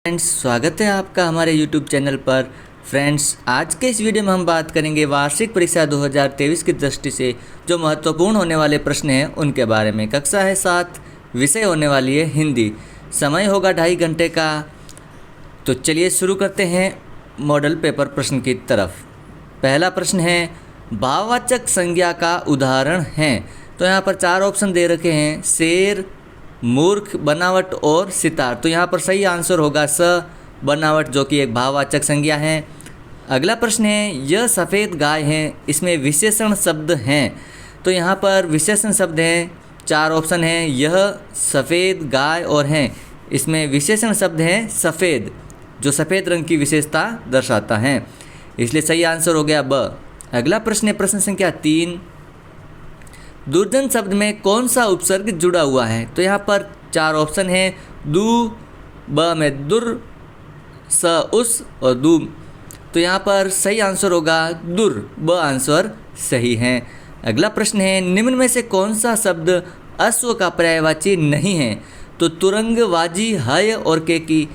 Friends, स्वागत है आपका हमारे YouTube चैनल पर। फ्रेंड्स, आज के इस वीडियो में हम बात करेंगे वार्षिक परीक्षा 2023 की दृष्टि से जो महत्वपूर्ण होने वाले प्रश्न हैं उनके बारे में। कक्षा है 7, विषय होने वाली है हिंदी। समय होगा 2.5 घंटे का। तो चलिए शुरू करते हैं मॉडल पेपर प्रश्न की तरफ। पहला प्रश्न है, भाववाचक संज्ञा का उदाहरण है। तो यहाँ पर 4 ऑप्शन दे रखे हैं, शेर, मूर्ख, बनावट और सितार। तो यहाँ पर सही आंसर होगा स, बनावट, जो कि एक भाववाचक संज्ञा है। अगला प्रश्न है, यह सफ़ेद गाय है, इसमें विशेषण शब्द हैं। तो यहाँ पर विशेषण शब्द हैं, 4 ऑप्शन हैं, यह, सफ़ेद, गाय और हैं। इसमें विशेषण शब्द हैं सफ़ेद, जो सफ़ेद रंग की विशेषता दर्शाता है, इसलिए सही आंसर हो गया ब। अगला प्रश्न है प्रश्न संख्या 3, दुर्जन शब्द में कौन सा उपसर्ग जुड़ा हुआ है। तो यहाँ पर 4 ऑप्शन हैं, दु, ब में दुर, स उस और दू। तो यहाँ पर सही आंसर होगा दुर, ब आंसर सही है। अगला प्रश्न है, निम्न में से कौन सा शब्द अश्व का पर्यायवाची नहीं है। तो तुरंग, वाजी, हय और केकी।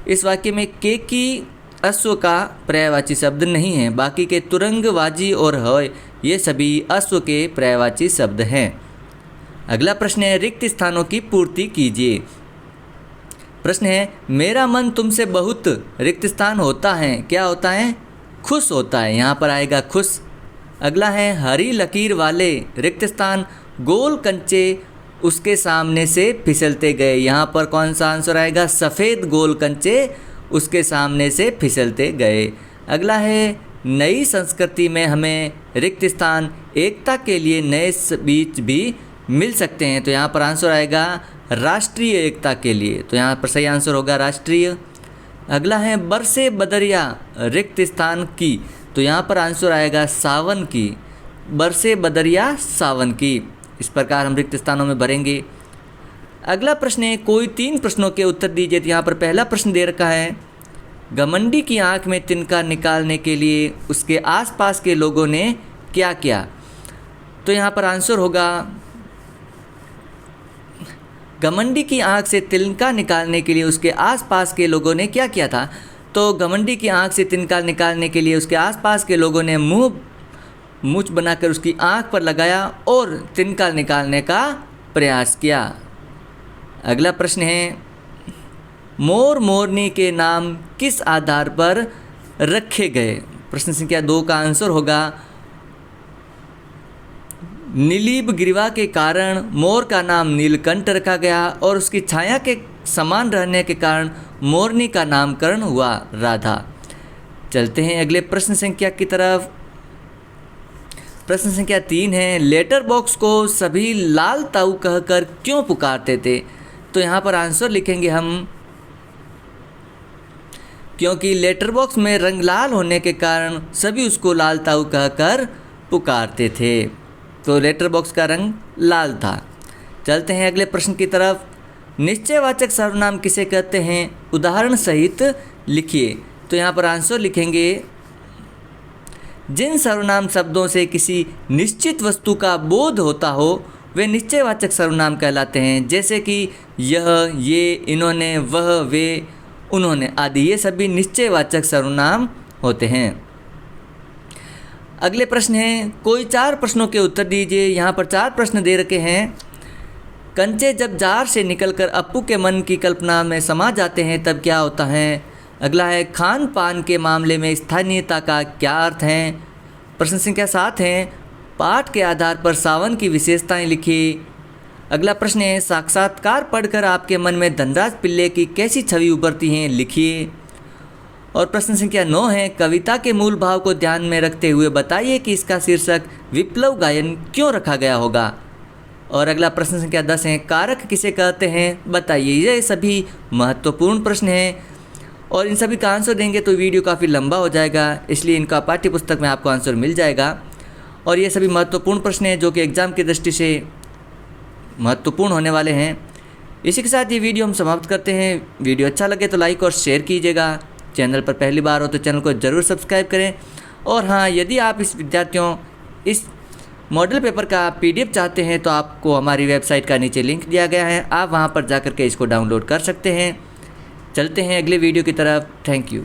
इस वाक्य में केकी अश्व का पर्यायवाची शब्द नहीं है, बाकी के तुरंग, वाजी और हय ये सभी अश्व के पर्यायवाची शब्द हैं। अगला प्रश्न है, रिक्त स्थानों की पूर्ति कीजिए। प्रश्न है, मेरा मन तुमसे बहुत रिक्त स्थान होता है। क्या होता है? खुश होता है, यहाँ पर आएगा खुश। अगला है, हरी लकीर वाले रिक्त स्थान गोल कंचे उसके सामने से फिसलते गए। यहाँ पर कौन सा आंसर आएगा? सफ़ेद गोल कंचे उसके सामने से फिसलते गए। अगला है, नई संस्कृति में हमें रिक्त स्थान एकता के लिए नए बीज भी मिल सकते हैं। तो यहाँ पर आंसर आएगा राष्ट्रीय एकता के लिए। तो यहाँ पर सही आंसर होगा राष्ट्रीय। अगला है, बरसे बदरिया रिक्त स्थान की। तो यहाँ पर आंसर आएगा सावन की, बरसे बदरिया सावन की। इस प्रकार हम रिक्त स्थानों में भरेंगे। अगला प्रश्न है, कोई 3 प्रश्नों के उत्तर दीजिए। तो यहाँ पर पहला प्रश्न दे रखा है, घमंडी की आंख में तिनका निकालने के लिए उसके आसपास के लोगों ने क्या किया। तो यहाँ पर आंसर होगा, घमंडी की आंख से तिनका निकालने के लिए उसके आसपास के लोगों ने क्या किया था। तो घमंडी की आंख से तिनका निकालने के लिए उसके आसपास के लोगों ने मूंछ बनाकर उसकी आंख पर लगाया और तिनका निकालने का प्रयास किया। अगला प्रश्न है, मोर मोरनी के नाम किस आधार पर रखे गए। प्रश्न संख्या 2 का आंसर होगा, नीलीब ग्रीवा के कारण मोर का नाम नीलकंठ रखा गया और उसकी छाया के समान रहने के कारण मोरनी का नामकरण हुआ राधा। चलते हैं अगले प्रश्न संख्या की तरफ। प्रश्न संख्या 3 है, लेटर बॉक्स को सभी लाल ताऊ कहकर क्यों पुकारते थे। तो यहाँ पर आंसर लिखेंगे हम, क्योंकि लेटर बॉक्स में रंग लाल होने के कारण सभी उसको लाल ताऊ कहकर पुकारते थे। तो लेटर बॉक्स का रंग लाल था। चलते हैं अगले प्रश्न की तरफ। निश्चयवाचक सर्वनाम किसे कहते हैं, उदाहरण सहित लिखिए। तो यहाँ पर आंसर लिखेंगे, जिन सर्वनाम शब्दों से किसी निश्चित वस्तु का बोध होता हो वे निश्चयवाचक सर्वनाम कहलाते हैं। जैसे कि यह, ये, इन्होंने, वह, वे, उन्होंने आदि, ये सभी निश्चयवाचक सर्वनाम होते हैं। अगले प्रश्न है, कोई 4 प्रश्नों के उत्तर दीजिए। यहाँ पर 4 प्रश्न दे रखे हैं। कंचे जब जार से निकलकर अप्पू के मन की कल्पना में समा जाते हैं तब क्या होता है। अगला है, खान पान के मामले में स्थानीयता का क्या अर्थ है। प्रश्न संख्या 7 है, पाठ के आधार पर सावन की विशेषताएं लिखिए। अगला प्रश्न है, साक्षात्कार पढ़कर आपके मन में धनराज पिल्ले की कैसी छवि उभरती हैं, लिखिए। और प्रश्न संख्या 9 है, कविता के मूल भाव को ध्यान में रखते हुए बताइए कि इसका शीर्षक विप्लव गायन क्यों रखा गया होगा। और अगला प्रश्न संख्या 10 है, कारक किसे कहते हैं, बताइए। ये सभी महत्वपूर्ण प्रश्न हैं और इन सभी का आंसर देंगे तो वीडियो काफ़ी लंबा हो जाएगा, इसलिए इनका पाठ्य पुस्तक में आपको आंसर मिल जाएगा। और ये सभी महत्वपूर्ण प्रश्न हैं जो कि एग्ज़ाम की दृष्टि से महत्वपूर्ण होने वाले हैं। इसी के साथ ये वीडियो हम समाप्त करते हैं। वीडियो अच्छा लगे तो लाइक और शेयर कीजिएगा। चैनल पर पहली बार हो तो चैनल को ज़रूर सब्सक्राइब करें। और हाँ, यदि आप इस मॉडल पेपर का PDF चाहते हैं तो आपको हमारी वेबसाइट का नीचे लिंक दिया गया है, आप वहां पर जाकर के इसको डाउनलोड कर सकते हैं। चलते हैं अगले वीडियो की तरफ। Thank you.